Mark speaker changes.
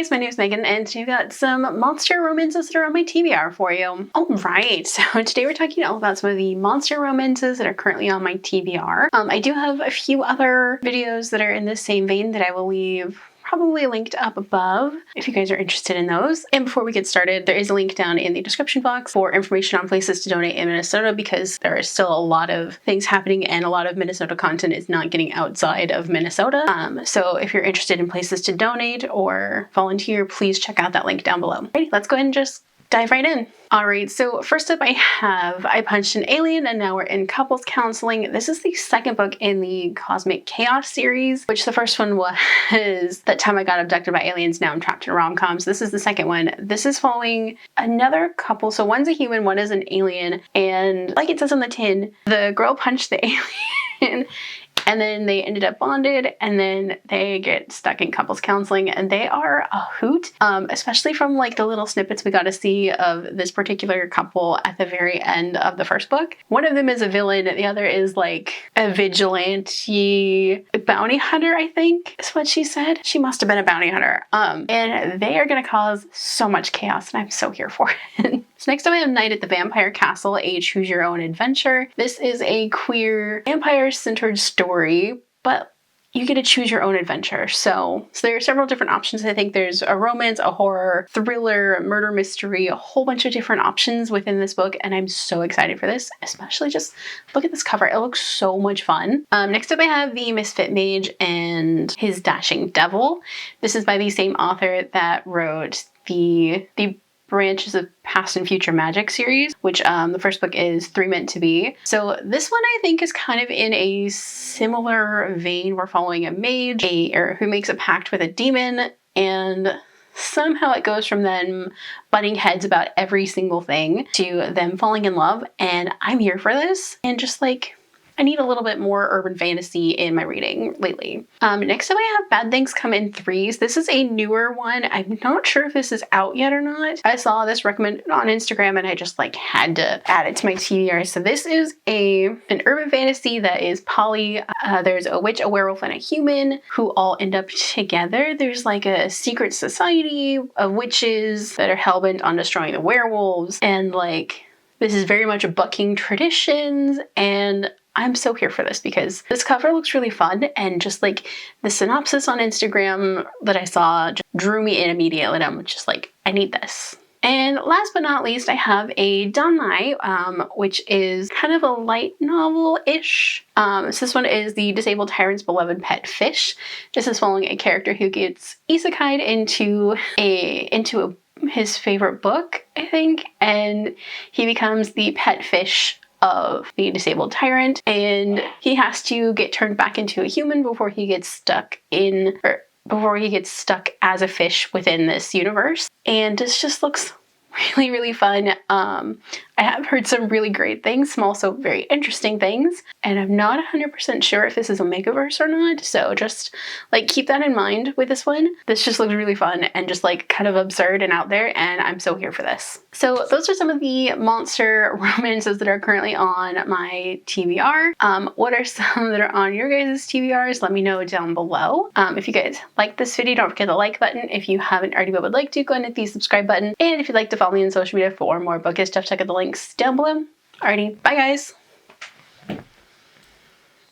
Speaker 1: guys, my name is Megan, and today I've got some monster romances that are on my TBR for you. Alright, so today we're talking all about some of the monster romances that are currently on my TBR. I do have a few other videos that are in the same vein that I will leave probably linked up above if you guys are interested in those. And before we get started, there is a link down in the description box for information on places to donate in Minnesota, because there is still a lot of things happening and a lot of Minnesota content is not getting outside of Minnesota. So if you're interested in places to donate or volunteer, please check out that link down below. Alrighty, let's go ahead and just dive right in. Alright, so first up I Punched an Alien, and now we're in couples counseling. This is the second book in the Cosmic Chaos series, which the first one was That Time I Got Abducted by Aliens, Now I'm Trapped in a Rom-Com. So this is the second one. This is following another couple. So one's a human, one is an alien, and like it says on the tin, the girl punched the alien and then they ended up bonded, and then they get stuck in couples counseling, and they are a hoot, especially from like the little snippets we got to see of this particular couple at the very end of the first book. One of them is a villain, the other is like a vigilante bounty hunter, I think is what she said. She must have been a bounty hunter. And they are going to cause so much chaos, and I'm so here for it. So next up I have Night at the Vampire Castle, a choose your own adventure. This is a queer vampire-centered story, but you get to choose your own adventure. So there are several different options. I think there's a romance, a horror, thriller, a murder mystery, a whole bunch of different options within this book, and I'm so excited for this, especially just look at this cover. It looks so much fun. Next up I have the Misfit Mage and His Dashing Devil. This is by the same author that wrote the Branches of Past and Future Magic series, which the first book is 3 Meant to Be. So this one I think is kind of in a similar vein. We're following a mage who makes a pact with a demon, and somehow it goes from them butting heads about every single thing to them falling in love, and I'm here for this. And just like, I need a little bit more urban fantasy in my reading lately. Next up I have Bad Things Come in Threes. This is a newer one. I'm not sure if this is out yet or not. I saw this recommended on Instagram and I just like had to add it to my TBR. So this is an urban fantasy that is poly. There's a witch, a werewolf, and a human who all end up together. There's like a secret society of witches that are hellbent on destroying the werewolves, and like this is very much bucking traditions, and I'm so here for this because this cover looks really fun, and just like the synopsis on Instagram that I saw just drew me in immediately, and I'm just like, I need this. And last but not least, I have a Danai, which is kind of a light novel-ish. So this one is the disabled tyrant's beloved pet fish. This is following a character who gets isekai'd into his favorite book, I think, and he becomes the pet fish of the disabled tyrant, and he has to get turned back into a human before he gets stuck as a fish within this universe. And this just looks really, really fun. I have heard some really great things, some also very interesting things, and I'm not 100% sure if this is a Makeverse or not, so just like keep that in mind with this one. This just looks really fun and just like kind of absurd and out there, and I'm so here for this. So those are some of the monster romances that are currently on my TBR. What are some that are on your guys' TBRs? Let me know down below. If you guys like this video, don't forget the like button. If you haven't already but would like to, go ahead and hit the subscribe button. And if you'd like to follow me on social media for more bookish stuff, check out the links down below. Alrighty, bye guys!